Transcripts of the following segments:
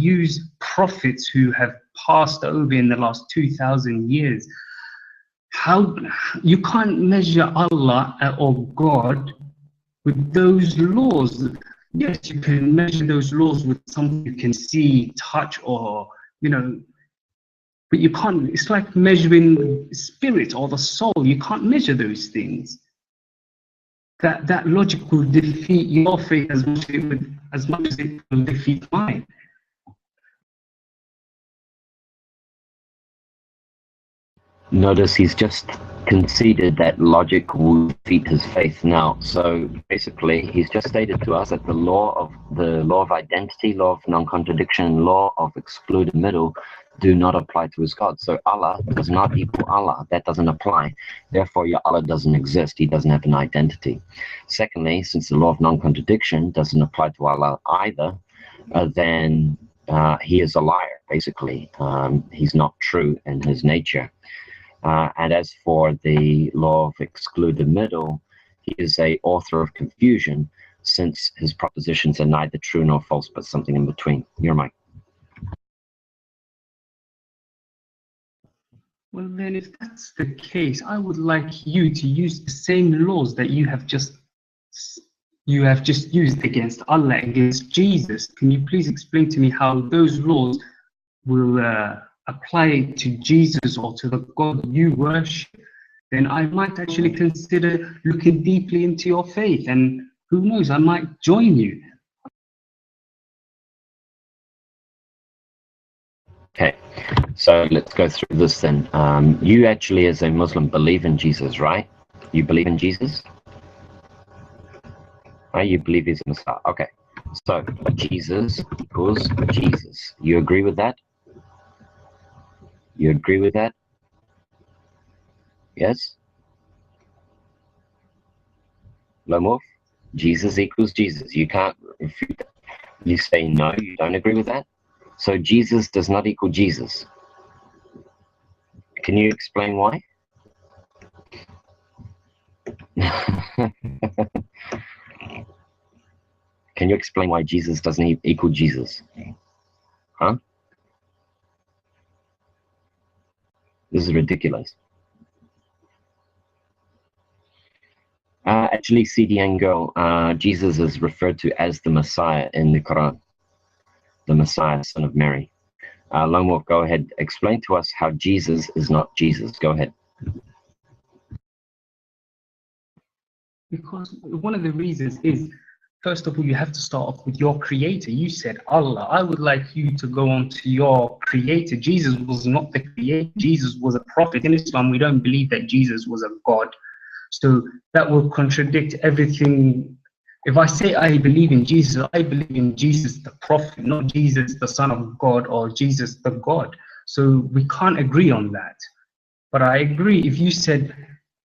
use prophets who have passed over in the last 2,000 years. How you can't measure Allah or God with those laws. Yes, you can measure those laws with something you can see, touch, or but you can't. It's like measuring spirit or the soul. You can't measure those things. That logic will defeat your faith as much as it will defeat mine. Notice he's just conceded that logic will defeat his faith now. So basically, he's just stated to us that the law of identity, law of non-contradiction, law of excluded middle do not apply to his God. So Allah does not equal Allah. That doesn't apply. Therefore, your Allah doesn't exist. He doesn't have an identity. Secondly, since the law of non-contradiction doesn't apply to Allah either, then he is a liar, basically. He's not true in his nature. And as for the law of excluded middle, he is a author of confusion, since his propositions are neither true nor false, but something in between. Your mic. Well, then, if that's the case, I would like you to use the same laws that you have just used against Allah, against Jesus. Can you please explain to me how those laws will apply to Jesus or to the God you worship? Then I might actually consider looking deeply into your faith, and who knows, I might join you. Okay, so let's go through this then. You actually, as a Muslim, believe in Jesus, right? You believe in Jesus? You believe he's a Messiah. Okay, so Jesus equals Jesus. You agree with that? You agree with that? Yes? Lomov? Jesus equals Jesus. You can't refute that. You say no, you don't agree with that? So Jesus does not equal Jesus. Can you explain why? Can you explain why Jesus doesn't equal Jesus? Huh? This is ridiculous. Actually, CDN girl, Jesus is referred to as the Messiah in the Quran. The Messiah, son of Mary. Lone Wolf, go ahead. Explain to us how Jesus is not Jesus. Go ahead. Because one of the reasons is, first of all, you have to start off with your creator. You said Allah. I would like you to go on to your creator. Jesus was not the creator. Jesus was a prophet. In Islam, we don't believe that Jesus was a God. So that will contradict everything. If I say I believe in Jesus the prophet, not Jesus the son of God or Jesus the God. So we can't agree on that. But I agree if you said,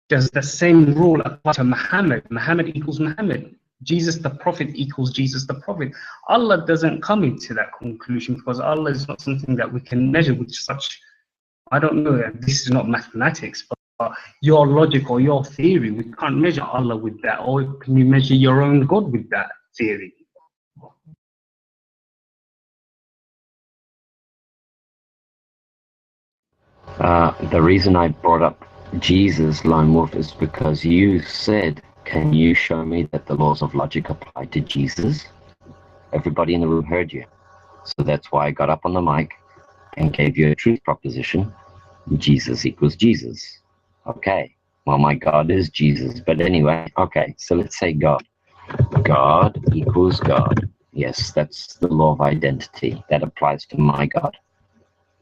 does the same rule apply to Muhammad? Muhammad equals Muhammad. Jesus the prophet equals Jesus the prophet. Allah doesn't come into that conclusion, because Allah is not something that we can measure with such, I don't know, this is not mathematics, but your logic or your theory, we can't measure Allah with that. Or can you measure your own God with that theory? The reason I brought up Jesus, Lone Wolf, is because you said, can you show me that the laws of logic apply to Jesus? Everybody in the room heard you. So that's why I got up on the mic and gave you a truth proposition. Jesus equals Jesus. Okay. Well, my God is Jesus. But anyway, okay. So let's say God. God equals God. Yes, that's the law of identity. That applies to my God.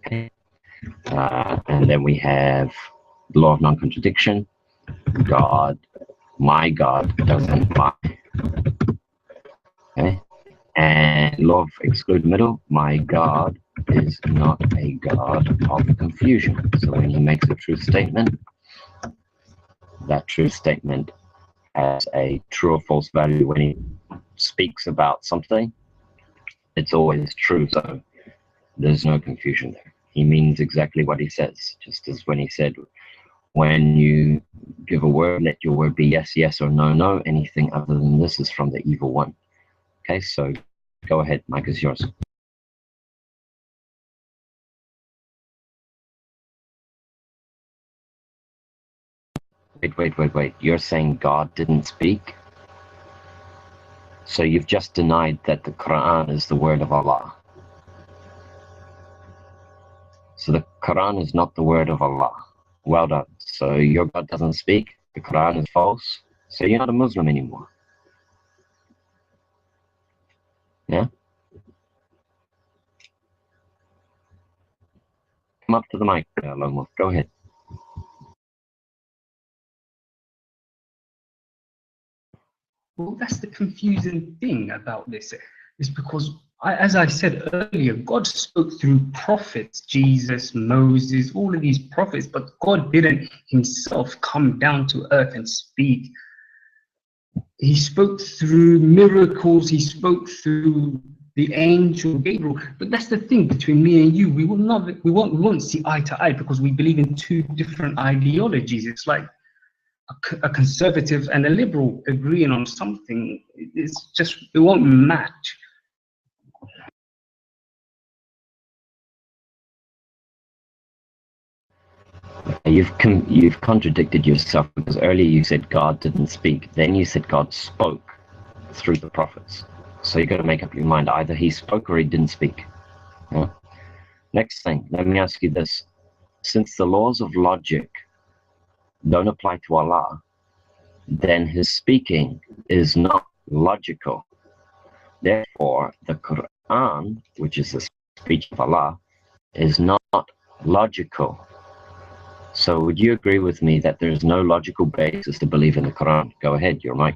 Okay. And then we have the law of non-contradiction. God, my God doesn't apply. Okay. And law of exclude middle, my God is not a God of confusion. So when he makes a true statement, that true statement has a true or false value. When he speaks about something, it's always true. So there's no confusion there. He means exactly what he says, just as when he said, when you give a word, let your word be yes, yes, or no, no. Anything other than this is from the evil one. Okay, so go ahead, Mike is yours. Wait. You're saying God didn't speak? So you've just denied that the Quran is the word of Allah. So the Quran is not the word of Allah. Well done. So your God doesn't speak, the Quran is false, so you're not a Muslim anymore. Yeah? Come up to the mic, Lone Wolf. Go ahead. Well, that's the confusing thing about this, is because, as I said earlier, God spoke through prophets, Jesus, Moses, all of these prophets, but God didn't himself come down to earth and speak. He spoke through miracles, he spoke through the angel Gabriel. But that's the thing between me and you. We won't see eye to eye because we believe in two different ideologies. It's like a conservative and a liberal agreeing on something. It won't match. You've contradicted yourself, because earlier you said God didn't speak, then you said God spoke through the prophets. So you got to make up your mind, either he spoke or he didn't speak. Yeah? Next thing, let me ask you this. Since the laws of logic don't apply to Allah, then his speaking is not logical. Therefore, the Quran, which is the speech of Allah, is not logical. So would you agree with me that there's no logical basis to believe in the Quran? Go ahead, your mic.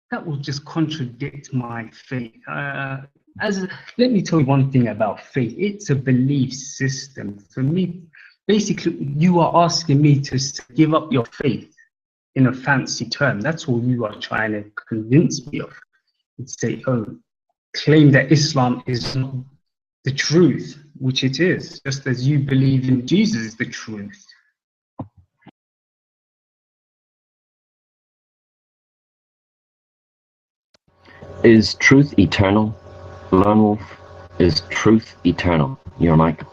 That will just contradict my faith. Let me tell you one thing about faith. It's a belief system. For me, basically, you are asking me to give up your faith in a fancy term. That's all you are trying to convince me of. It's say, claim that Islam is not the truth, which it is, just as you believe in Jesus is the truth. Is truth eternal? Lone Wolf, is truth eternal? Your mic.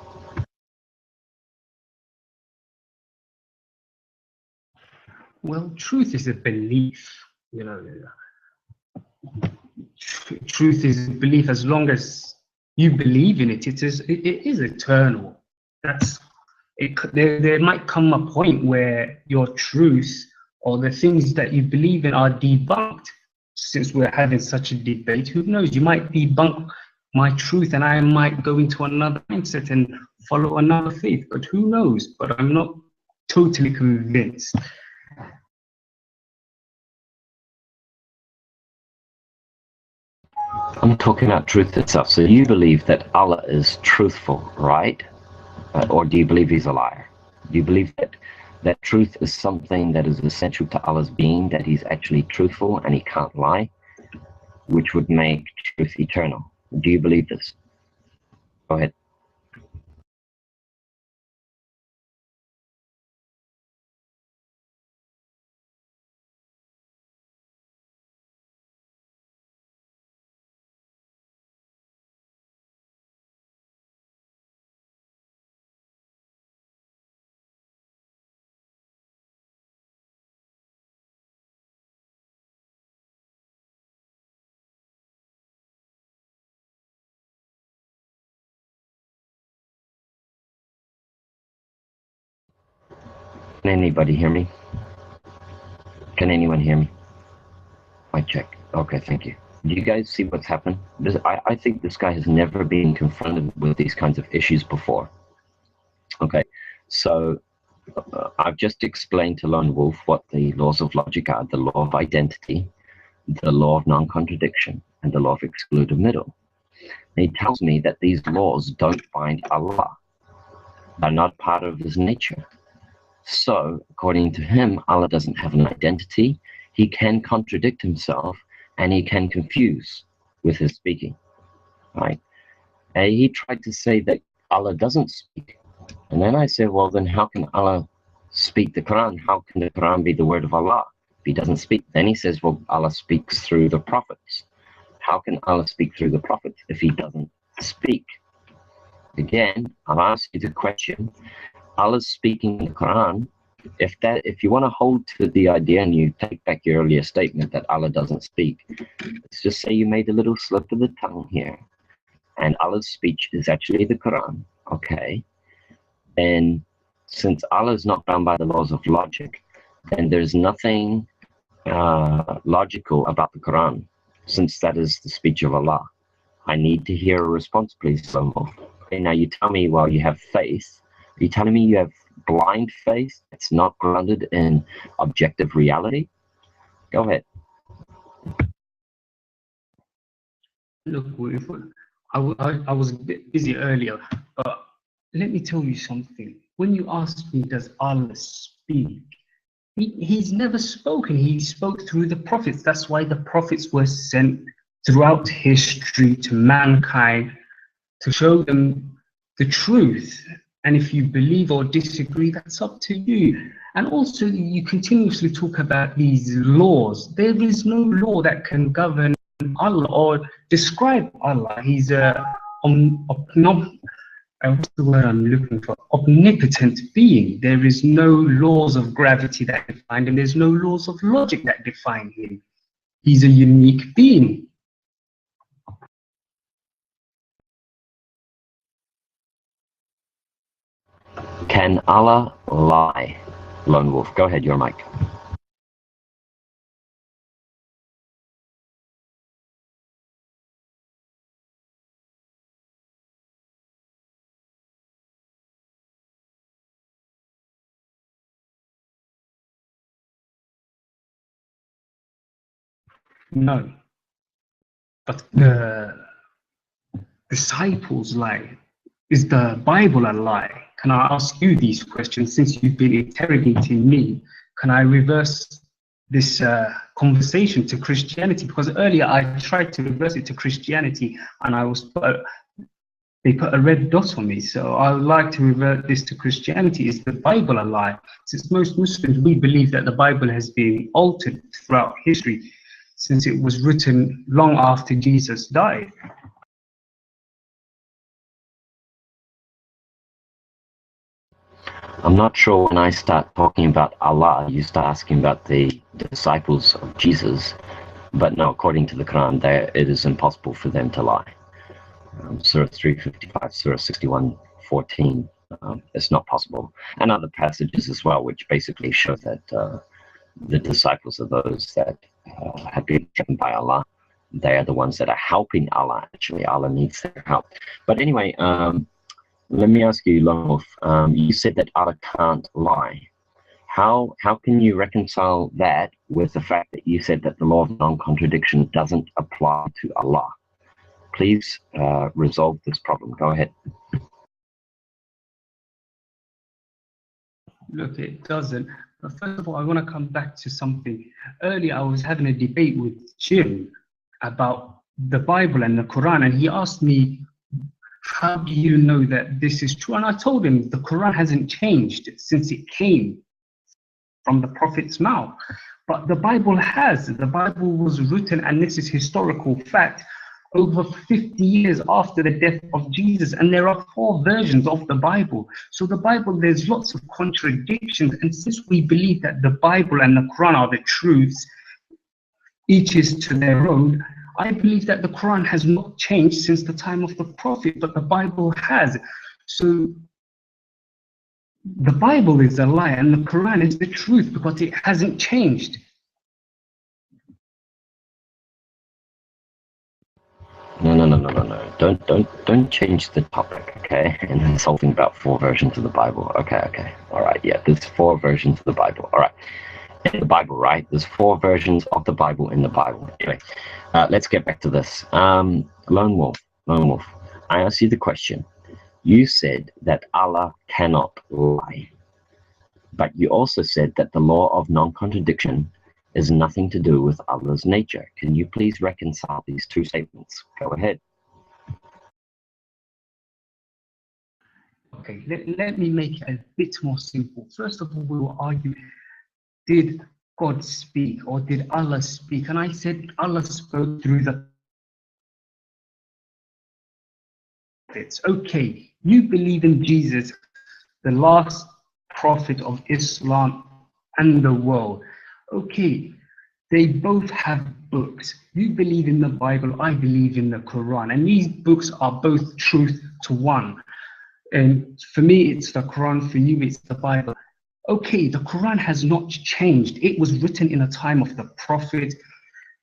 Well, truth is a belief, truth is a belief. As long as you believe in it, it is eternal. There might come a point where your truth or the things that you believe in are debunked. Since we're having such a debate, who knows? You might debunk my truth and I might go into another mindset and follow another faith, but who knows? But I'm not totally convinced. I'm talking about truth itself. So you believe that Allah is truthful, right? Or do you believe he's a liar? Do you believe that truth is something that is essential to Allah's being, that he's actually truthful and he can't lie, which would make truth eternal? Do you believe this? Go ahead. Can anybody hear me? Can anyone hear me? Mic check. Okay, thank you. Do you guys see what's happened? I think this guy has never been confronted with these kinds of issues before. Okay, so I've just explained to Lone Wolf what the laws of logic are: the law of identity, the law of non-contradiction, and the law of excluded middle. And he tells me that these laws don't bind Allah. They're not part of his nature. So, according to him, Allah doesn't have an identity. He can contradict himself, and he can confuse with his speaking, right? He tried to say that Allah doesn't speak. And then I said, well, then how can Allah speak the Quran? How can the Quran be the word of Allah if he doesn't speak? Then he says, well, Allah speaks through the prophets. How can Allah speak through the prophets if he doesn't speak? Again, I'll ask you the question. Allah's speaking in the Quran. If you want to hold to the idea and you take back your earlier statement that Allah doesn't speak, let's just say you made a little slip of the tongue here, and Allah's speech is actually the Quran, okay? And since Allah is not bound by the laws of logic, then there's nothing logical about the Quran, since that is the speech of Allah. I need to hear a response, please, Lomo. Okay, now you tell me, well, you have faith. Are you telling me you have blind faith that's not grounded in objective reality? Go ahead. Look, I was a bit busy earlier, but let me tell you something. When you asked me, does Allah speak? He's never spoken. He spoke through the prophets. That's why the prophets were sent throughout history to mankind to show them the truth. And if you believe or disagree, that's up to you. And also, you continuously talk about these laws. There is no law that can govern Allah or describe Allah. He's what's the word I'm looking for? Omnipotent being. There is no laws of gravity that define him. There's no laws of logic that define him. He's a unique being. Can Allah lie? Lone Wolf, go ahead, your mic. No. But the disciples lie. Is the Bible a lie? Can I ask you these questions since you've been interrogating me? Can I reverse this conversation to Christianity? Because earlier I tried to reverse it to Christianity and they put a red dot on me. So I would like to revert this to Christianity. Is the Bible a lie? Since most Muslims, we believe that the Bible has been altered throughout history since it was written long after Jesus died. I'm not sure when I start talking about Allah, you start asking about the disciples of Jesus. But no, according to the Quran, it is impossible for them to lie. Surah 355, Surah 61:14, it's not possible. And other passages as well, which basically show that the disciples are those that have been given by Allah. They are the ones that are helping Allah. Actually, Allah needs their help. But anyway, let me ask you, Love, you said that Allah can't lie. How can you reconcile that with the fact that you said that the law of non-contradiction doesn't apply to Allah? Please resolve this problem. Go ahead. Look, it doesn't. But first of all, I want to come back to something. Earlier, I was having a debate with Jim about the Bible and the Quran, and he asked me, how do you know that this is true? And I told him the Quran hasn't changed since it came from the Prophet's mouth. But the Bible has. The Bible was written, and this is historical fact, over 50 years after the death of Jesus, and there are 4 versions of the Bible. So the Bible, there's lots of contradictions, and since we believe that the Bible and the Quran are the truths, each is to their own, I believe that the Quran has not changed since the time of the Prophet, but the Bible has. So the Bible is a lie and the Quran is the truth because it hasn't changed. No. Don't change the topic, okay? And insulting about 4 versions of the Bible. Okay. All right, yeah, there's 4 versions of the Bible. All right. In the Bible, right? There's 4 versions of the Bible in the Bible. Anyway, let's get back to this. Lone Wolf, I asked you the question. You said that Allah cannot lie. But you also said that the law of non-contradiction is nothing to do with Allah's nature. Can you please reconcile these 2 statements? Go ahead. Okay, let me make it a bit more simple. First of all, we will argue, did God speak or did Allah speak? And I said Allah spoke through the prophets. Okay, you believe in Jesus, the last prophet of Islam and the world. Okay, they both have books. You believe in the Bible, I believe in the Quran, and these books are both truth to one. And for me, it's the Quran, for you, it's the Bible. Okay, the Quran has not changed. It was written in a time of the Prophet.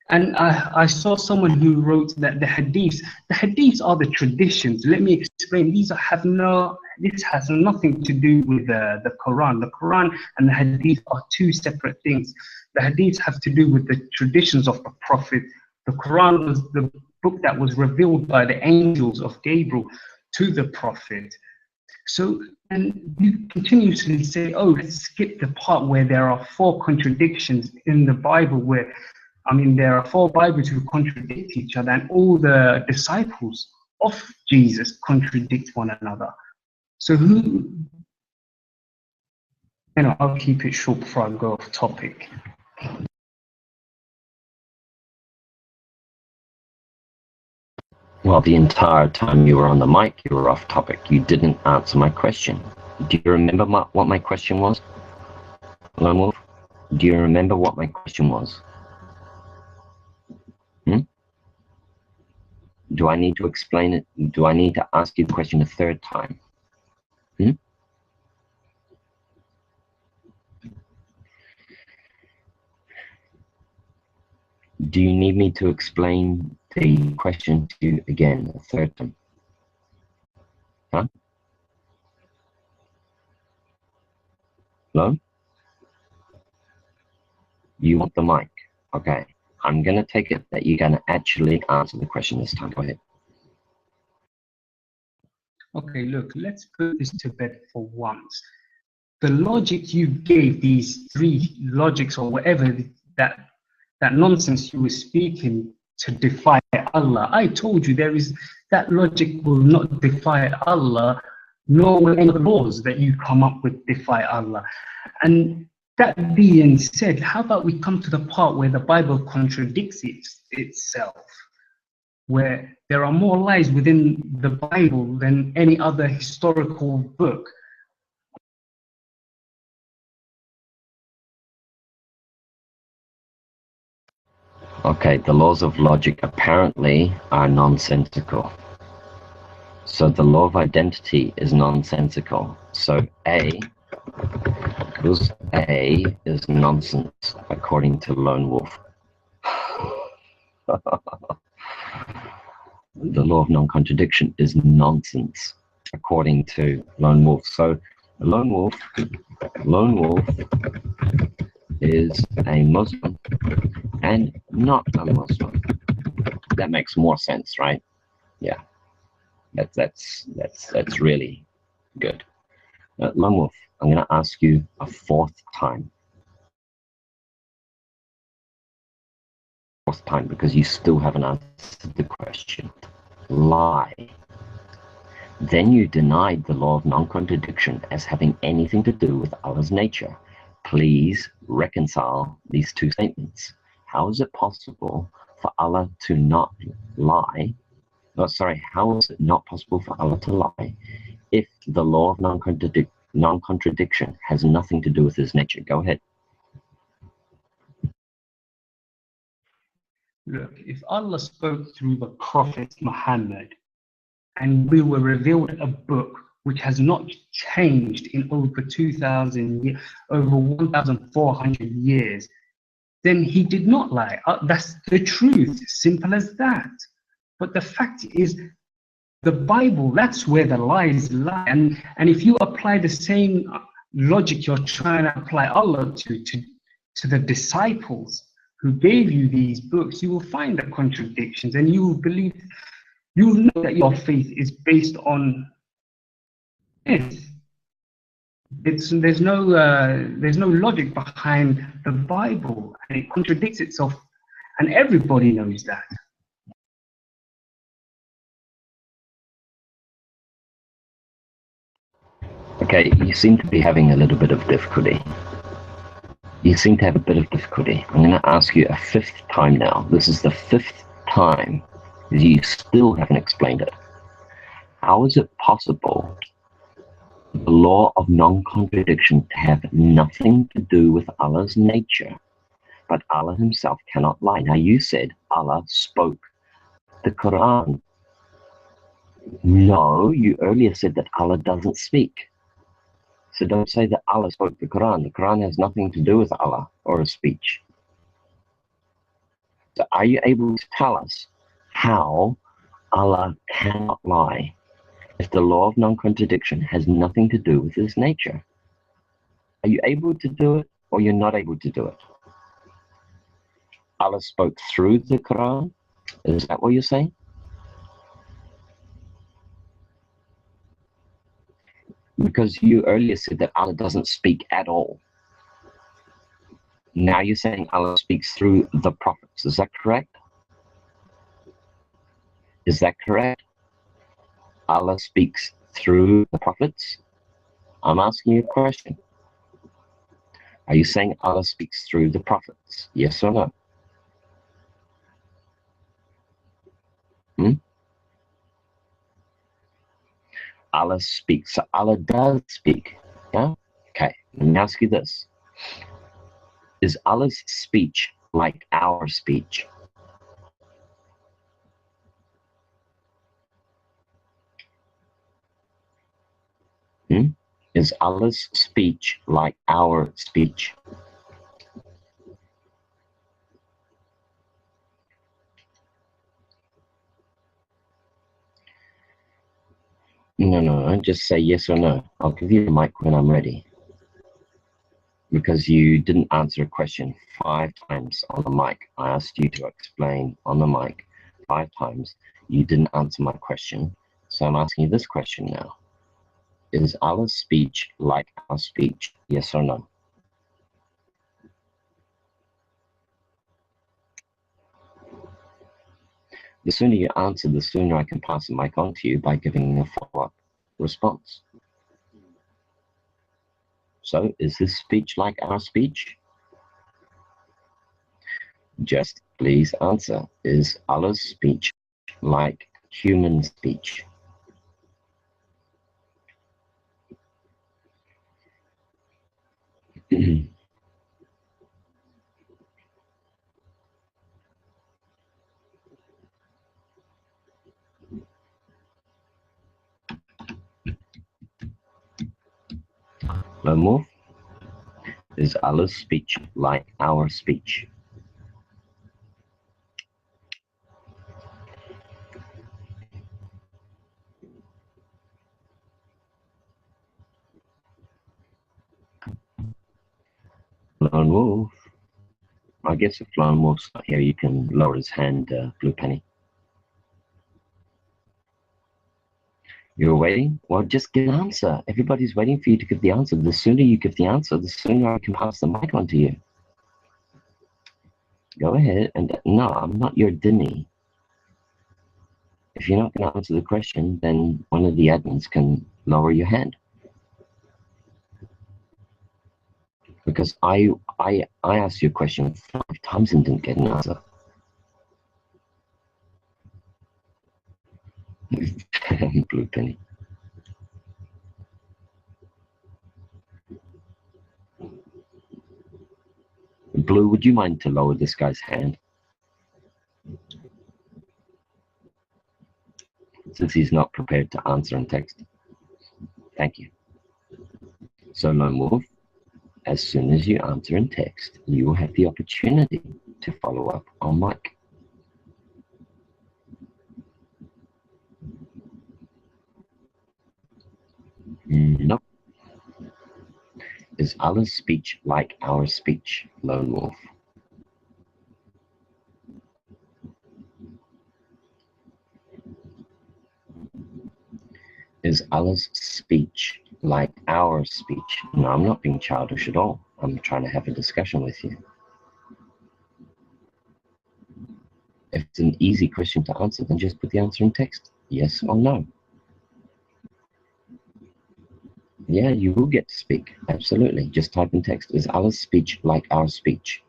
And I saw someone who wrote that the hadiths are the traditions. Let me explain. This has nothing to do with the Quran. The Quran and the hadith are two separate things. The hadiths have to do with the traditions of the Prophet. The Quran was the book that was revealed by the angels of Gabriel to the Prophet. So, and you continuously say, oh, let's skip the part where there are 4 contradictions in the Bible where, there are 4 Bibles who contradict each other, and all the disciples of Jesus contradict one another. So I'll keep it short before I go off topic. Well, the entire time you were on the mic, you were off topic. You didn't answer my question. Do you remember what my question was? Lone Wolf? Do you remember what my question was? Do I need to explain it? Do I need to ask you the question a 3rd time? Do you need me to explain the question to you again a 3rd time? Huh? Hello? You want the mic? Okay. I'm going to take it that you're going to actually answer the question this time. Go ahead. Okay, look, let's put this to bed for once. The logic you gave, these 3 logics or whatever, that nonsense you were speaking to defy Allah, I told you that logic will not defy Allah, nor will any laws that you come up with defy Allah. And that being said, how about we come to the part where the Bible contradicts itself, where there are more lies within the Bible than any other historical book. Okay, the laws of logic apparently are nonsensical. So the law of identity is nonsensical. So A is nonsense, according to Lone Wolf. The law of non-contradiction is nonsense, according to Lone Wolf. So Lone Wolf is a Muslim and not a Muslim. That makes more sense, right? Yeah, that's really good. Lone Wolf, I'm going to ask you a 4th time. 4th time, because you still haven't answered the question. Lie. Then you denied the law of non-contradiction as having anything to do with Allah's nature. Please reconcile these 2 statements. How is it possible for Allah to not lie? How is it not possible for Allah to lie if the law of non-contradiction has nothing to do with his nature? Go ahead. Look, if Allah spoke through the Prophet Muhammad, and we were revealed a book which has not changed in over 2,000 years, over 1,400 years, then he did not lie. That's the truth, simple as that. But the fact is, the Bible, that's where the lies lie. And if you apply the same logic you're trying to apply Allah to the disciples who gave you these books, you will find the contradictions, and you will know that your faith is based on myth. There's no logic behind the Bible, and it contradicts itself, and everybody knows that. Okay, you seem to be having a little bit of difficulty. You seem to have a bit of difficulty. I'm going to ask you a fifth time now. This is the fifth time you still haven't explained it. How is it possible the law of non-contradiction to have nothing to do with Allah's nature, but Allah himself cannot lie? Now you said Allah spoke the Quran. No, you earlier said that Allah doesn't speak. So don't say that Allah spoke the Quran. The Quran has nothing to do with Allah or his speech. So are you able to tell us how Allah cannot lie if the law of non-contradiction has nothing to do with his nature? Are you able to do it, or you're not able to do it? Allah spoke through the Quran? Is that what you're saying? Because you earlier said that Allah doesn't speak at all. Now you're saying Allah speaks through the prophets. Is that correct? Is that correct? Allah speaks through the prophets? I'm asking you a question. Are you saying Allah speaks through the prophets? Yes or no? Allah speaks. So Allah does speak. Yeah? Okay. Let me ask you this. Is Allah's speech like our speech? Is Allah's speech like our speech? No, just say yes or no. I'll give you the mic when I'm ready. Because you didn't answer a question 5 times on the mic. I asked you to explain on the mic 5 times. You didn't answer my question. So I'm asking you this question now. Is Allah's speech like our speech? Yes or no? The sooner you answer, the sooner I can pass the mic on to you by giving a follow-up response. So, is this speech like our speech? Just please answer. Is Allah's speech like human speech? No more? Is Allah's speech like our speech? Lone Wolf. I guess if Lone Wolf's not here, you can lower his hand, Blue Penny. You're waiting? Well, just give an answer. Everybody's waiting for you to give the answer. The sooner you give the answer, the sooner I can pass the mic on to you. Go ahead. And no, I'm not your Dinny. If you're not going to answer the question, then one of the admins can lower your hand. Because I asked you a question 5 times and didn't get an answer. Blue Penny. Blue, would you mind to lower this guy's hand? Since he's not prepared to answer in text. Thank you. So, Lone Wolf, as soon as you answer in text, you will have the opportunity to follow up on mic. Nope. Is Allah's speech like our speech, Lone Wolf? Is Allah's speech like our speech? No, I'm not being childish at all. I'm trying to have a discussion with you. If it's an easy question to answer, then just put the answer in text. Yes or no. Yeah, you will get to speak. Absolutely. Just type in text. Is Allah's speech like our speech?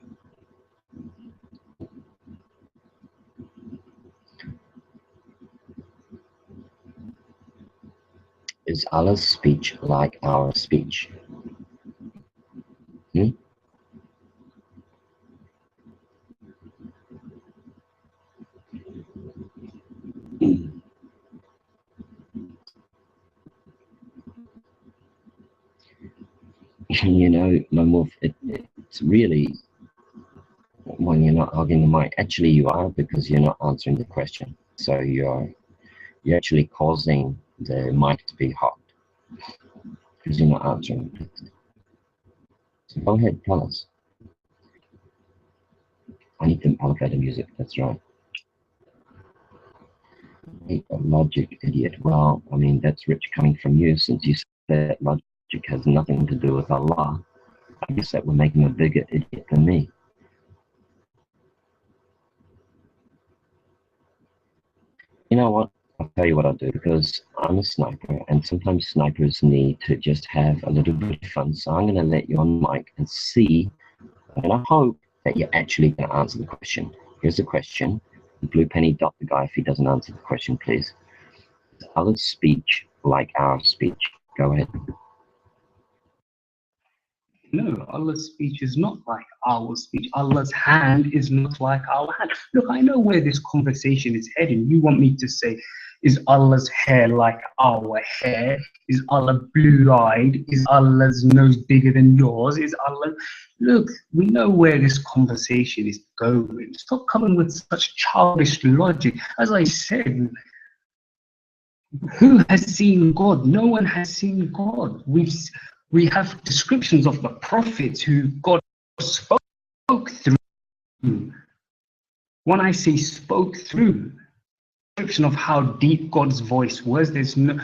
Is Allah's speech like our speech? Hmm? You know, Mamuf, it's really, when you're not hugging the mic, actually you are, because you're not answering the question. So you're actually causing the mic to be hot because you're not answering it. So go ahead, tell us. I need to amplify the music, that's right. Hey, logic, idiot. Well, I mean, that's rich coming from you, since you said that logic has nothing to do with Allah. I guess that would make him a bigger idiot than me. You know what? I'll tell you what I'll do, because I'm a sniper, and sometimes snipers need to just have a little bit of fun. So I'm going to let you on mic and see, and I hope that you're actually going to answer the question. Here's the question. Blue penny, dot the guy if he doesn't answer the question, please. Is Allah's speech like our speech? Go ahead. No, Allah's speech is not like our speech. Allah's hand is not like our hand. Look, I know where this conversation is heading. You want me to say, is Allah's hair like our hair? Is Allah blue-eyed? Is Allah's nose bigger than yours? Is Allah... Look, we know where this conversation is going. Stop coming with such childish logic. As I said, who has seen God? No one has seen God. We have descriptions of the prophets who God spoke through. When I say spoke through, description of how deep God's voice was, there's no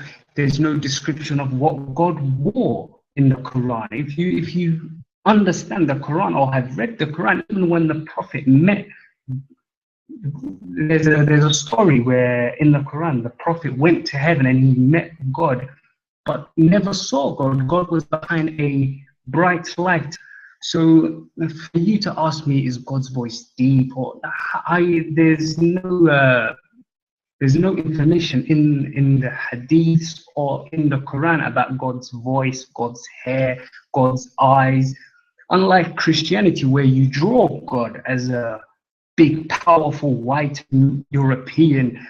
description of what God wore in the Quran. If you understand the Quran or have read the Quran, even when the prophet met, there's a story where in the Quran the prophet went to heaven and he met God, but never saw God. God was behind a bright light. So for you to ask me, is God's voice deep, or there's no information in the hadiths or in the Quran about God's voice, God's hair, God's eyes. Unlike Christianity, where you draw God as a big, powerful, white European,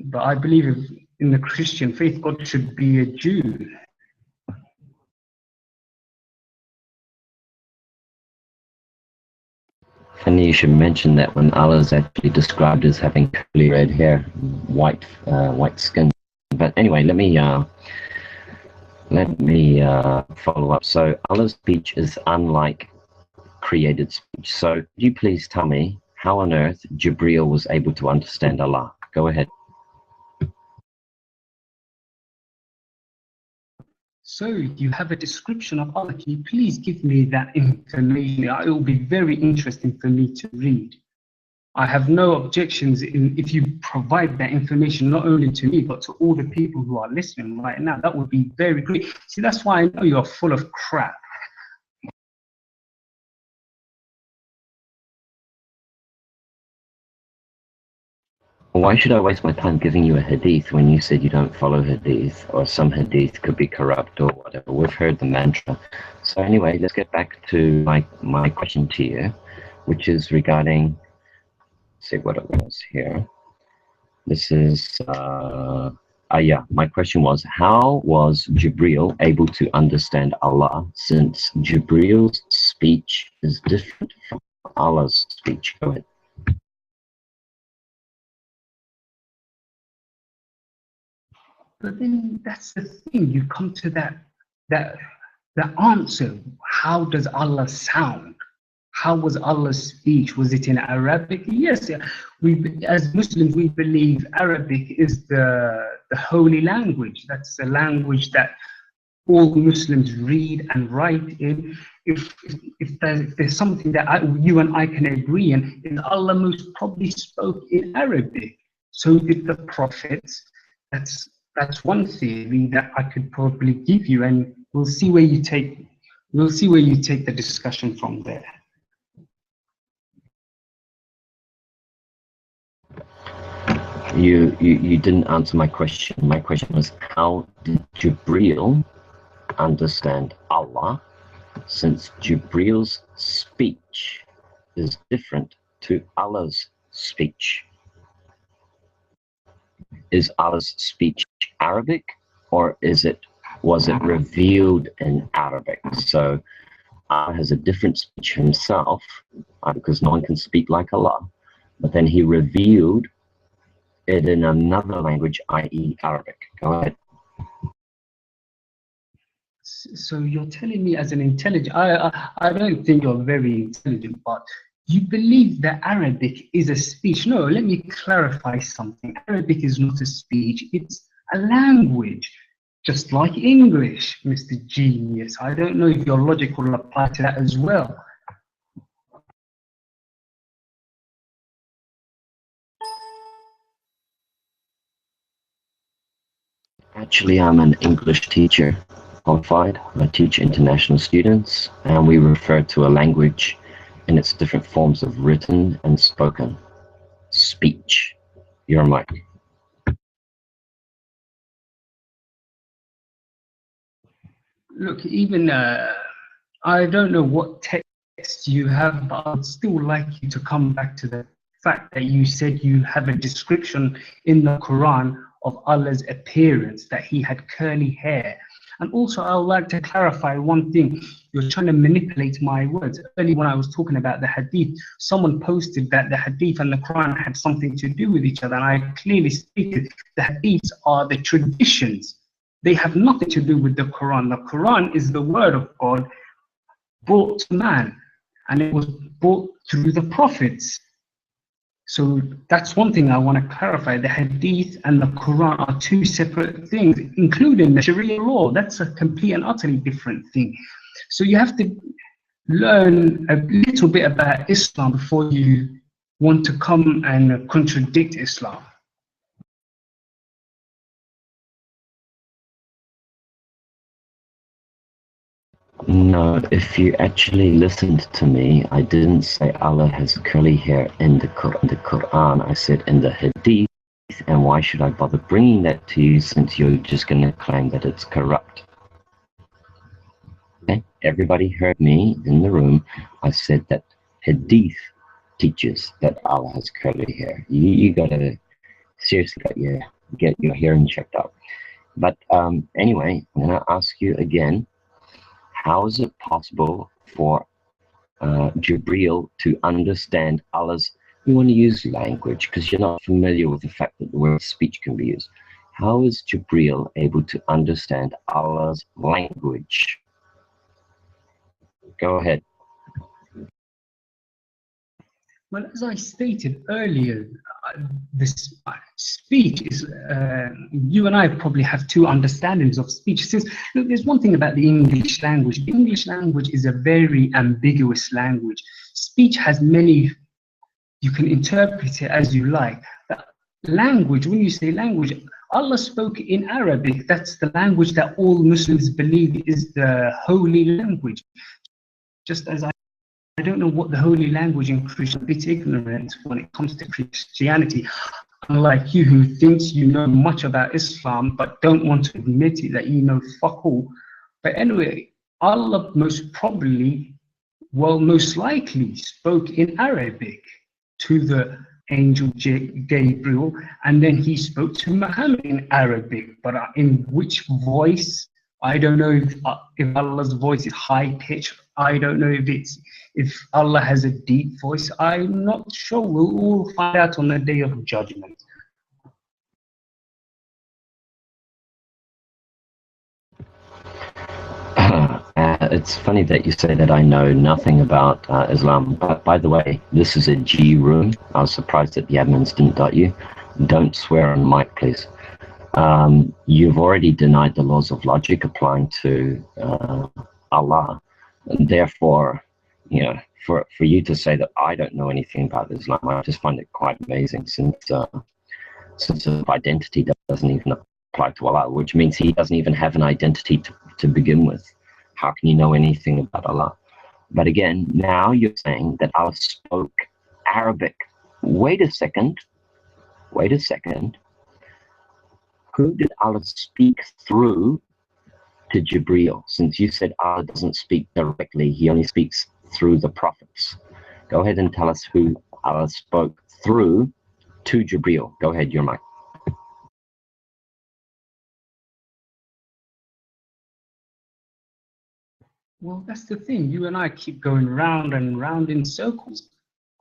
but I believe in the Christian faith, God should be a Jew. Funny you should mention that when Allah is actually described as having curly red hair, white skin. But anyway, let me follow up. So Allah's speech is unlike created speech. So could you please tell me how on earth Jibreel was able to understand Allah? Go ahead. So you have a description of Allah. Can you please give me that information? It will be very interesting for me to read. I have no objections if you provide that information, not only to me, but to all the people who are listening right now. That would be very great. See, that's why I know you're full of crap. Why should I waste my time giving you a hadith when you said you don't follow hadith, or some hadith could be corrupt or whatever? We've heard the mantra. So anyway, let's get back to my question to you, which is regarding, see what it was here. This is, yeah, my question was, how was Jibreel able to understand Allah, since Jibreel's speech is different from Allah's speech? Go ahead. But then that's the thing. You come to the answer. How does Allah sound? How was Allah's speech? Was it in Arabic? Yes, as Muslims, we believe Arabic is the holy language. That's the language that all Muslims read and write in. If there's something that you and I can agree on, is Allah most probably spoke in Arabic. So did the prophets. That's That's one theory that I could probably give you, and we'll see where you take the discussion from there. You didn't answer my question. My question was, how did Jibril understand Allah, since Jibril's speech is different to Allah's speech? Is Allah's speech Arabic, or was it revealed in Arabic? So Allah has a different speech himself, because no one can speak like Allah, but then he revealed it in another language, i.e. Arabic. Go ahead. So you're telling me, as an intelligent, I don't think you're very intelligent, but you believe that Arabic is a speech. No, let me clarify something. Arabic is not a speech, it's a language, just like English, Mr. Genius. I don't know if your logic will apply to that as well. Actually, I'm an English teacher, qualified. I teach international students, and we refer to a language in its different forms of written and spoken. Speech. Your mic. Look, even I don't know what text you have, but I would still like you to come back to the fact that you said you have a description in the Quran of Allah's appearance, that he had curly hair. And also, I would like to clarify one thing. You're trying to manipulate my words. Earlier, when I was talking about the hadith, someone posted that the hadith and the Quran had something to do with each other. And I clearly stated the hadiths are the traditions. They have nothing to do with the Quran. The Quran is the word of God brought to man, and it was brought through the prophets. So that's one thing I want to clarify. The Hadith and the Quran are two separate things, including the Sharia law. That's a complete and utterly different thing. So you have to learn a little bit about Islam before you want to come and contradict Islam. No, if you actually listened to me, I didn't say Allah has curly hair in the Quran. I said in the Hadith, and why should I bother bringing that to you since you're just going to claim that it's corrupt? Okay? Everybody heard me in the room. I said that Hadith teaches that Allah has curly hair. You got to seriously get your hearing checked out. But anyway, I'm going to ask you again. How is it possible for Jibril to understand Allah's, you want to use language because you're not familiar with the fact that the word speech can be used. How is Jibril able to understand Allah's language? Go ahead. Well, as I stated earlier, this speech is, you and I probably have two understandings of speech. Since, look, there's one thing about the English language. The English language is a very ambiguous language. Speech has many, you can interpret it as you like. But language, when you say language, Allah spoke in Arabic. That's the language that all Muslims believe is the holy language. Just as I don't know what the holy language in Christianity, a bit ignorant when it comes to Christianity, unlike you who thinks you know much about Islam but don't want to admit it, that you know fuck all. But anyway, Allah most likely spoke in Arabic to the angel Gabriel, and then he spoke to Muhammad in Arabic, but in which voice? I don't know if Allah's voice is high pitched. I don't know if Allah has a deep voice. I'm not sure. We'll all find out on the day of judgment. It's funny that you say that I know nothing about Islam. But by the way, this is a G room. I was surprised that the admins didn't dot you. Don't swear on mic, please. You've already denied the laws of logic applying to Allah. And therefore, you know, for you to say that I don't know anything about Islam, I just find it quite amazing, since sense of identity doesn't even apply to Allah, which means he doesn't even have an identity to begin with. How can you know anything about Allah? But again, now you're saying that Allah spoke Arabic. Wait a second. Wait a second. Who did Allah speak through to Jibreel? Since you said Allah doesn't speak directly, he only speaks through the prophets. Go ahead and tell us who Allah spoke through to Jibreel. Go ahead, your mic. Well, that's the thing. You and I keep going round and round in circles.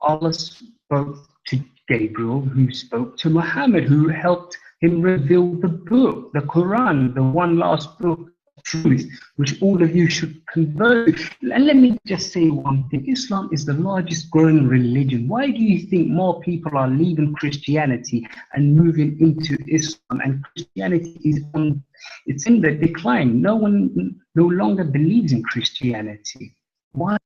Allah spoke to Gabriel, who spoke to Muhammad, who helped him reveal the book, the Quran, the one last book of truth, which all of you should convert. And let me just say one thing. Islam is the largest growing religion. Why do you think more people are leaving Christianity and moving into Islam? And Christianity is it's in the decline. No one no longer believes in Christianity. Why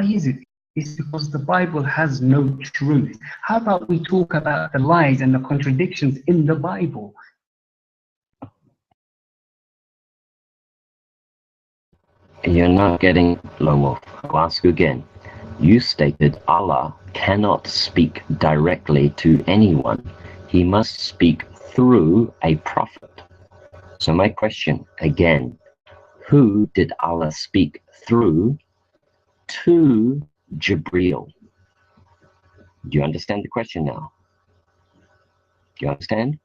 is it? It's because the Bible has no truth. How about we talk about the lies and the contradictions in the Bible? You're not getting, Lomo. I'll ask you again. You stated Allah cannot speak directly to anyone. He must speak through a prophet. So my question again, who did Allah speak through to Jibreel? Do you understand the question now? Do you understand?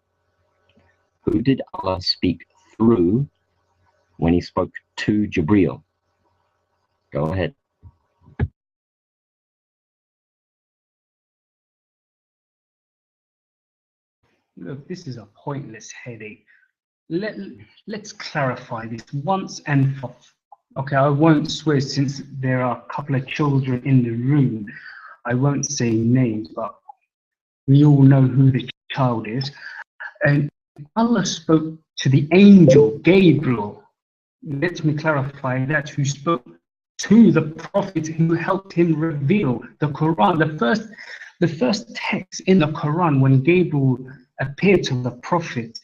Who did Allah speak through when he spoke to Jibreel? Go ahead. Look, this is a pointless headache. Let's clarify this once and for okay, I won't swear since there are a couple of children in the room. I won't say names, but we all know who the child is. And Allah spoke to the angel Gabriel. Let me clarify that, who spoke to the prophet who helped him reveal the Quran. The first text in the Quran when Gabriel appeared to the prophet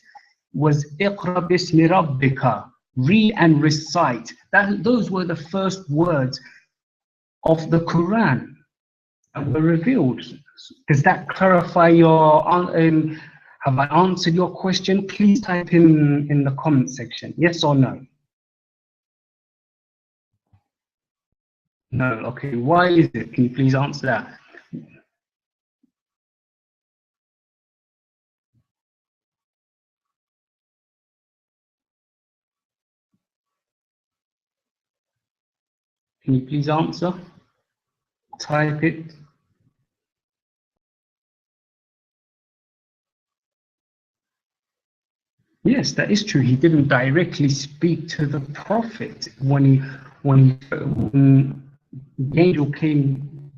was Iqra bismi rabbika, read and recite. Those were the first words of the Quran that were revealed. Does that clarify your, have I answered your question? Please type in the comment section, yes or no. No, okay, why is it? Can you please answer that? Can you please answer? Type it. Yes, that is true. He didn't directly speak to the prophet when the angel came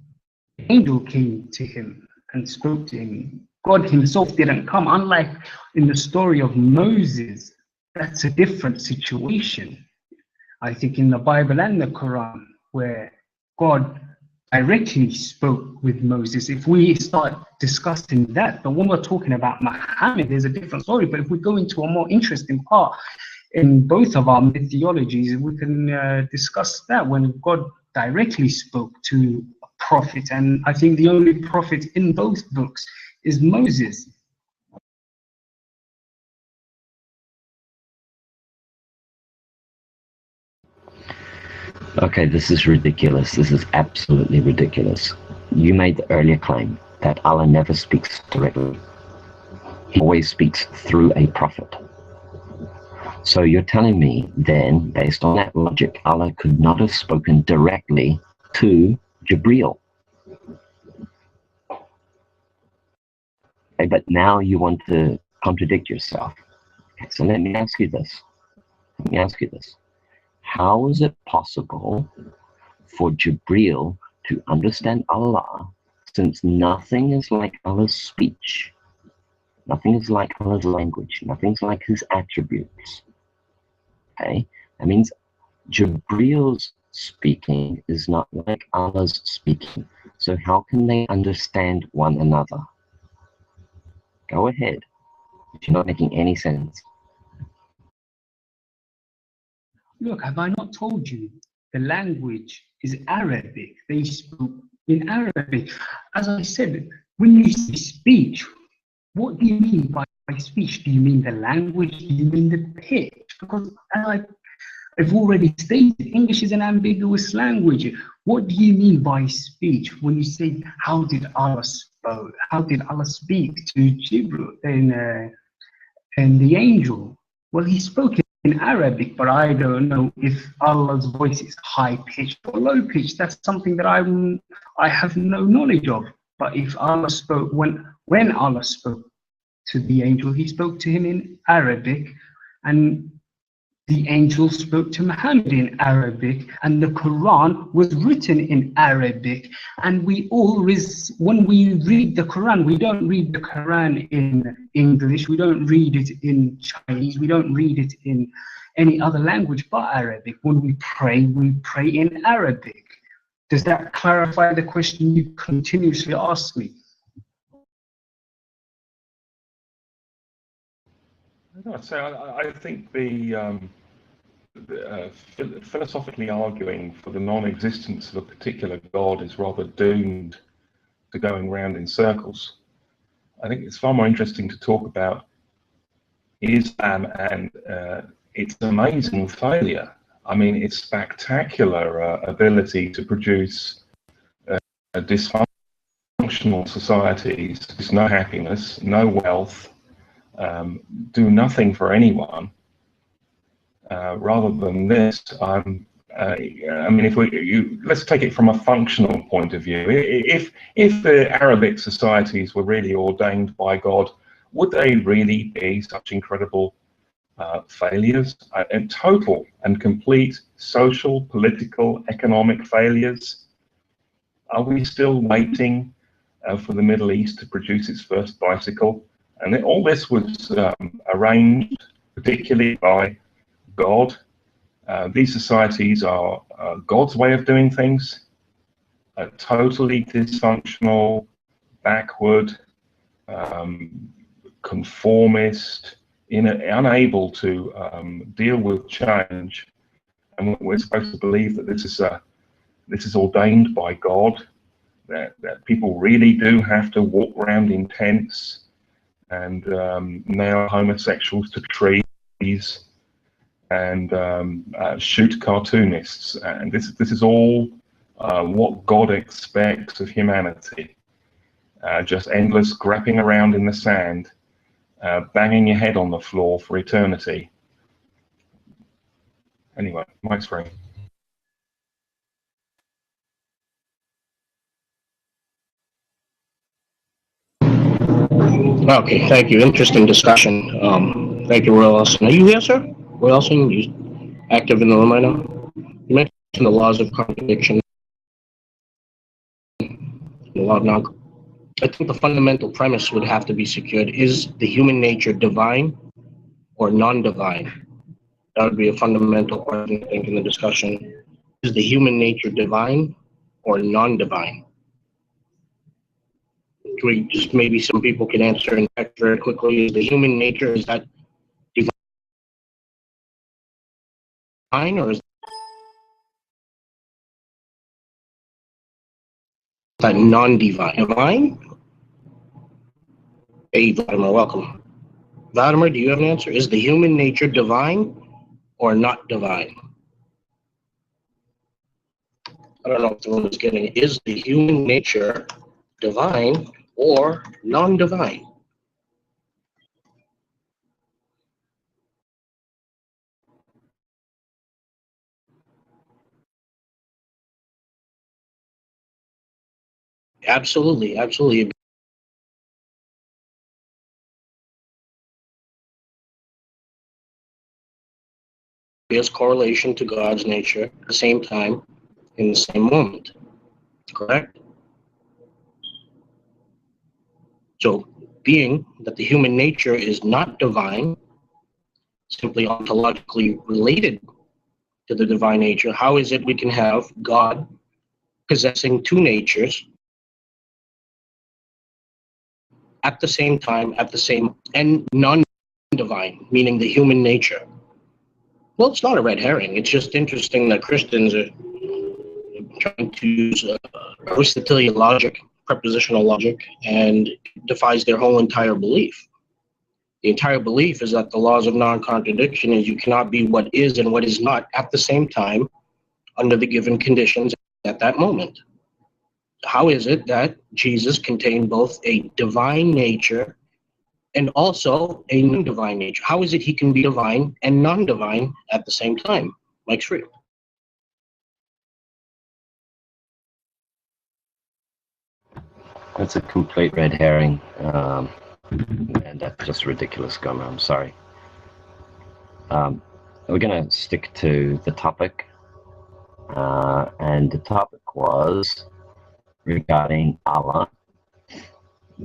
to him and spoke to him. God himself didn't come, unlike in the story of Moses. That's a different situation. I think in the Bible and the Quran, where God directly spoke with Moses, if we start discussing that, but when we're talking about Muhammad, there's a different story. But if we go into a more interesting part in both of our mythologies, we can discuss that when God directly spoke to a prophet. And I think the only prophet in both books is Moses. Okay, this is ridiculous. This is absolutely ridiculous. You made the earlier claim that Allah never speaks directly. He always speaks through a prophet. So you're telling me then, based on that logic, Allah could not have spoken directly to Jibreel. Okay, but now you want to contradict yourself. Okay, so let me ask you this. How is it possible for Jibreel to understand Allah, since nothing is like Allah's speech, nothing is like Allah's language, nothing's like his attributes? Okay, that means Jibreel's speaking is not like Allah's speaking. So how can they understand one another? Go ahead. You're not making any sense. Look, have I not told you? The language is Arabic. They spoke in Arabic. As I said, when you say speech, what do you mean by speech? Do you mean the language? Do you mean the pitch? Because I've already stated, English is an ambiguous language. What do you mean by speech when you say, how did Allah spoke? How did Allah speak to Jibril and the angel? Well, he spoke in Arabic, but I don't know if Allah's voice is high pitched or low pitched. That's something that I have no knowledge of. But if Allah spoke, when Allah spoke to the angel, he spoke to him in Arabic, and the angel spoke to Muhammad in Arabic, and the Quran was written in Arabic. And we always, when we read the Quran, we don't read the Quran in English, we don't read it in Chinese, we don't read it in any other language but Arabic. When we pray in Arabic. Does that clarify the question you continuously ask me? I'd say I think the philosophically arguing for the non-existence of a particular God is rather doomed to going round in circles. I think it's far more interesting to talk about Islam and its amazing failure. I mean, its spectacular ability to produce dysfunctional societies, with no happiness, no wealth, do nothing for anyone. Rather than this, I mean, let's take it from a functional point of view. If the Arabic societies were really ordained by God, would they really be such incredible failures, and total and complete social, political, economic failures? Are we still waiting for the Middle East to produce its first bicycle? And all this was arranged particularly by God. These societies are God's way of doing things, totally dysfunctional, backward, conformist, unable to deal with change. And we're supposed to believe that this is ordained by God, that people really do have to walk around in tents and nail homosexuals to trees and shoot cartoonists. And this is all what God expects of humanity. Just endless grappling around in the sand, banging your head on the floor for eternity. Anyway, Mike's free. Okay, thank you. Interesting discussion. Thank you, Royalson. Are you here, sir? Royalson, you active in the room right now? You mentioned the laws of contradiction, the law of non. I think the fundamental premise would have to be secured. Is the human nature divine or non-divine? That would be a fundamental question, I think, in the discussion. Is the human nature divine or non-divine? We just, maybe some people can answer in fact very quickly. Is the human nature, is that divine or is that non-divine? Divine? Hey, Vladimir, welcome. Vladimir, do you have an answer? Is the human nature divine or not divine? I don't know if the room is getting it. Is the human nature divine or non-divine? Absolutely, absolutely. There's correlation to God's nature at the same time, in the same moment, correct? So, being that the human nature is not divine, simply ontologically related to the divine nature, how is it we can have God possessing two natures at the same time, and non-divine, meaning the human nature? Well, it's not a red herring. It's just interesting that Christians are trying to use Aristotelian logic, prepositional logic, and it defies their whole entire belief. The entire belief is that the laws of non-contradiction is you cannot be what is and what is not at the same time under the given conditions at that moment. How is it that Jesus contained both a divine nature and also a non-divine nature? How is it he can be divine and non-divine at the same time? Mike's free. That's a complete red herring. And that's just ridiculous, Gomer. I'm sorry. We're going to stick to the topic. And the topic was regarding Allah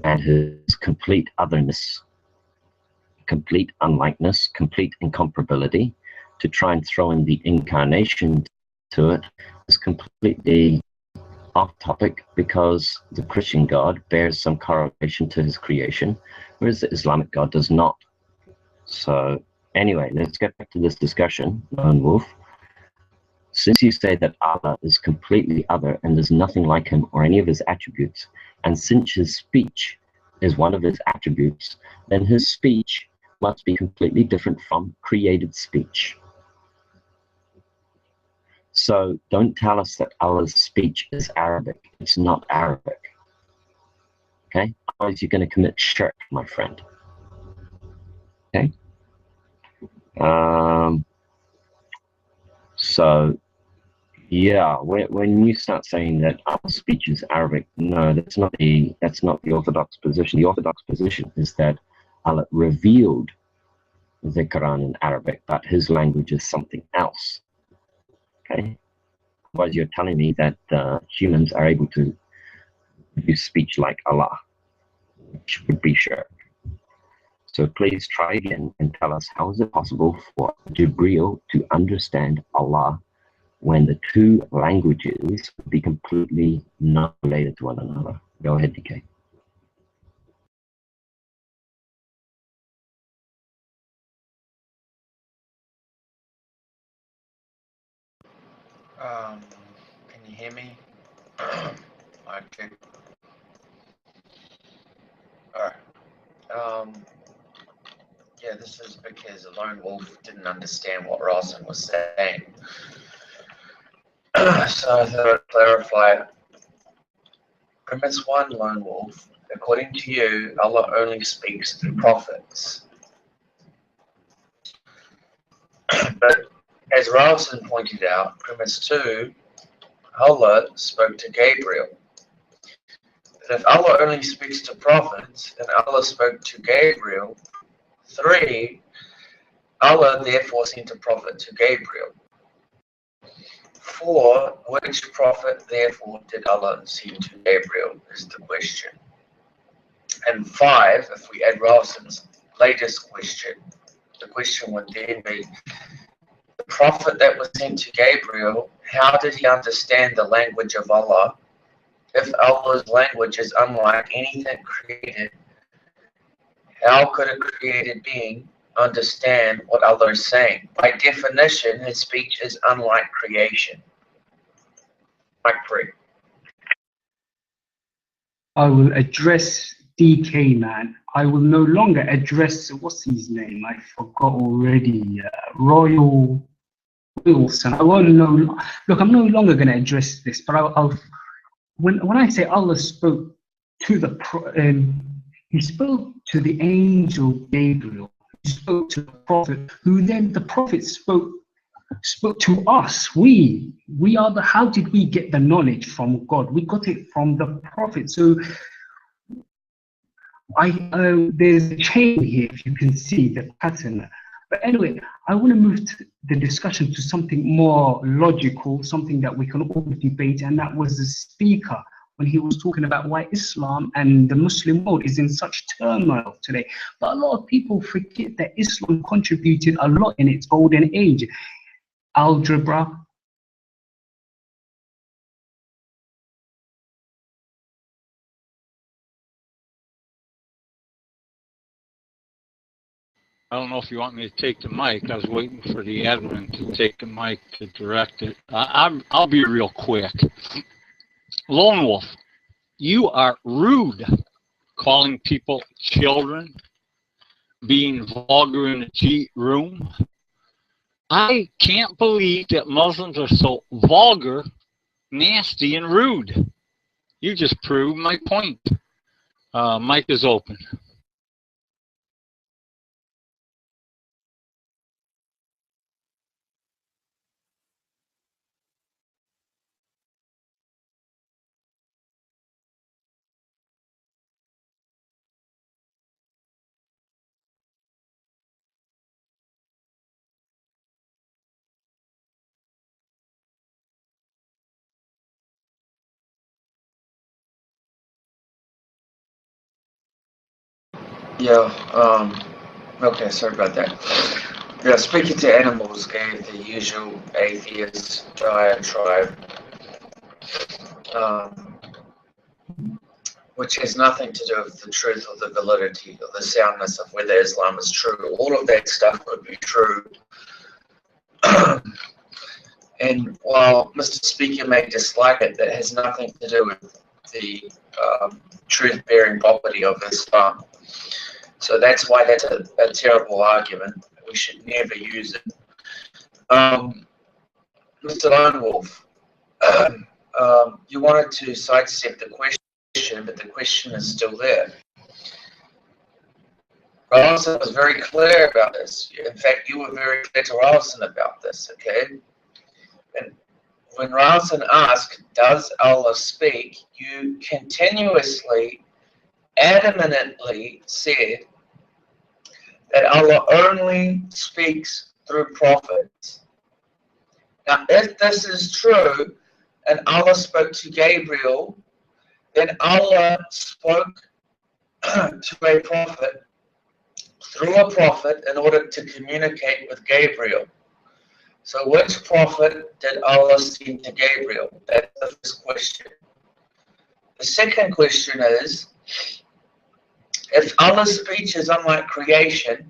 and his complete otherness, complete unlikeness, complete incomparability. To try and throw in the incarnation to it is completely off topic, because the Christian God bears some correlation to his creation, whereas the Islamic God does not. So anyway, let's get back to this discussion, Lone Wolf. Since you say that Allah is completely other and there's nothing like him or any of his attributes, and since his speech is one of his attributes, then his speech must be completely different from created speech. So don't tell us that Allah's speech is Arabic. It's not Arabic. Okay? Otherwise you're going to commit shirk, my friend. Okay? So, yeah, when you start saying that Allah's speech is Arabic, no, that's not the orthodox position. The orthodox position is that Allah revealed the Quran in Arabic, but his language is something else. Okay? Otherwise, you're telling me that humans are able to use speech like Allah, which would be shirk. So please try again and tell us, how is it possible for Jibreel to understand Allah when the two languages would be completely not related to one another? Go ahead, DK. Can you hear me? Okay. Alright. Yeah, this is because the Lone Wolf didn't understand what Royalson was saying. So I thought I'd clarify. Premise 1, Lone Wolf. According to you, Allah only speaks through prophets. But as Royalson pointed out, premise 2, Allah spoke to Gabriel. But if Allah only speaks to prophets, and Allah spoke to Gabriel, 3, Allah therefore sent a prophet to Gabriel. 4, which prophet therefore did Allah send to Gabriel is the question. And 5, if we add Royalson's latest question, the question would then be, the prophet that was sent to Gabriel, how did he understand the language of Allah? If Allah's language is unlike anything created, how could a created being understand what Allah is saying? By definition, his speech is unlike creation. Mike free. I will address DK, man. I will no longer address, what's his name? I forgot already. Royalson. I won't know. Look, I'm no longer going to address this, but when I say Allah spoke to he spoke to the angel Gabriel. He spoke to the prophet, who then the prophet spoke to us. We are the. How did we get the knowledge from God? We got it from the prophet. So there's a chain here, if you can see the pattern. But anyway, I want to move the discussion to something more logical, something that we can all debate, and that was the speaker when he was talking about why Islam and the Muslim world is in such turmoil today. But a lot of people forget that Islam contributed a lot in its golden age. Algebra, I don't know if you want me to take the mic. I was waiting for the admin to take the mic to direct it. I'll be real quick. Lone Wolf, you are rude calling people children, being vulgar in the cheat room. I can't believe that Muslims are so vulgar, nasty, and rude. You just proved my point. Mic is open. Yeah, okay, sorry about that. Yeah, speaking to animals gave the usual atheist diatribe, um, which has nothing to do with the truth or the validity or the soundness of whether Islam is true. All of that stuff could be true. And while Mr. Speaker may dislike it, that has nothing to do with the truth-bearing property of Islam. So that's why that's a terrible argument. We should never use it. Mr. Lone Wolf, you wanted to sidestep the question, but the question is still there. Royalson was very clear about this. In fact, you were very clear to Royalson about this, okay? And when Royalson asked, does Allah speak, you continuously, adamantly said that Allah only speaks through prophets. Now, if this is true, and Allah spoke to Gabriel, then Allah spoke to a prophet through a prophet in order to communicate with Gabriel. So which prophet did Allah send to Gabriel? That's the first question. The second question is, if Allah's speech is unlike creation,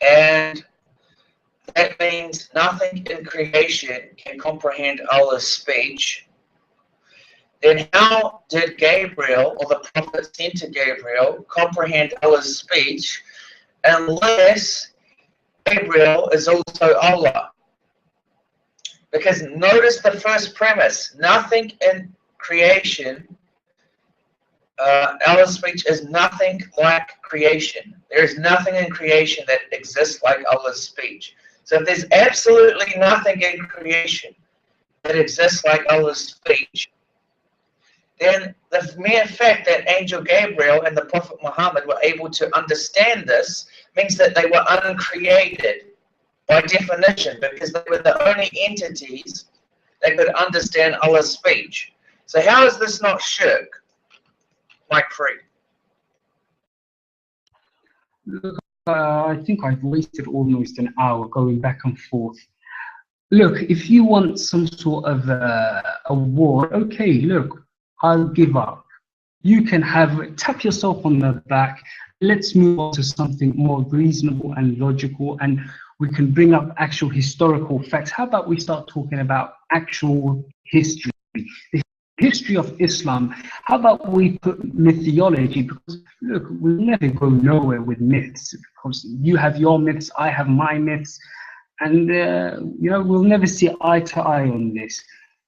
and that means nothing in creation can comprehend Allah's speech, then how did Gabriel, or the prophet sent to Gabriel, comprehend Allah's speech unless Gabriel is also Allah? Because notice the first premise, nothing in creation, Allah's speech is nothing like creation. There is nothing in creation that exists like Allah's speech. So if there's absolutely nothing in creation that exists like Allah's speech, then the mere fact that Angel Gabriel and the Prophet Muhammad were able to understand this means that they were uncreated by definition, because they were the only entities that could understand Allah's speech. So how is this not shirk? Mike Free. Look, I think I've wasted almost an hour going back and forth. Look, if you want some sort of a war, okay, look, I'll give up. You can tap yourself on the back. Let's move on to something more reasonable and logical, and we can bring up actual historical facts. How about we start talking about actual history, the history of Islam? How about we put mythology? Because look, we'll never go nowhere with myths, because you have your myths, I have my myths, and you know, we'll never see eye to eye on this.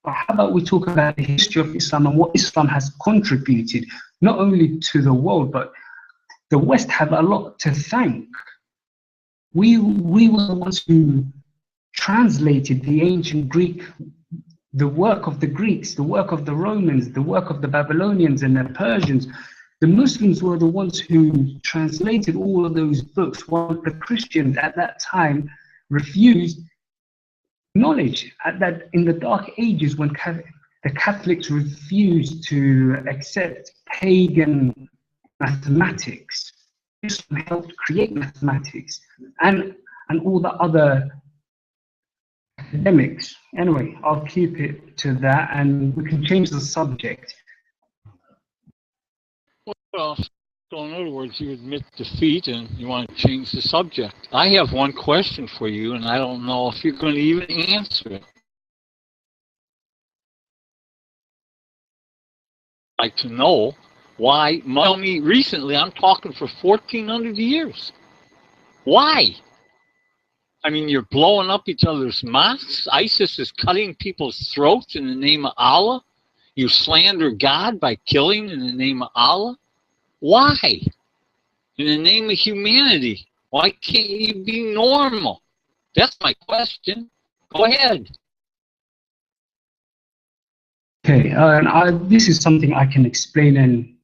But how about we talk about the history of Islam and what Islam has contributed, not only to the world, but the West have a lot to thank. We were the ones who translated the ancient Greek, the work of the Greeks, the work of the Romans, the work of the Babylonians and the Persians. The Muslims were the ones who translated all of those books, while the Christians at that time refused knowledge. In the Dark Ages, when the Catholics refused to accept pagan mathematics, Islam helped create mathematics and all the other academics. Anyway, I'll keep it to that, and we can change the subject. Well, So in other words, you admit defeat and you want to change the subject. I have one question for you, and I don't know if you're going to even answer it. I'd like to know why. Tell me recently, I'm talking for 1,400 years. Why? I mean, you're blowing up each other's mosques. ISIS is cutting people's throats in the name of Allah. You slander God by killing in the name of Allah. Why? In the name of humanity. Why can't you be normal? That's my question. Go ahead. Okay, and this is something I can explain in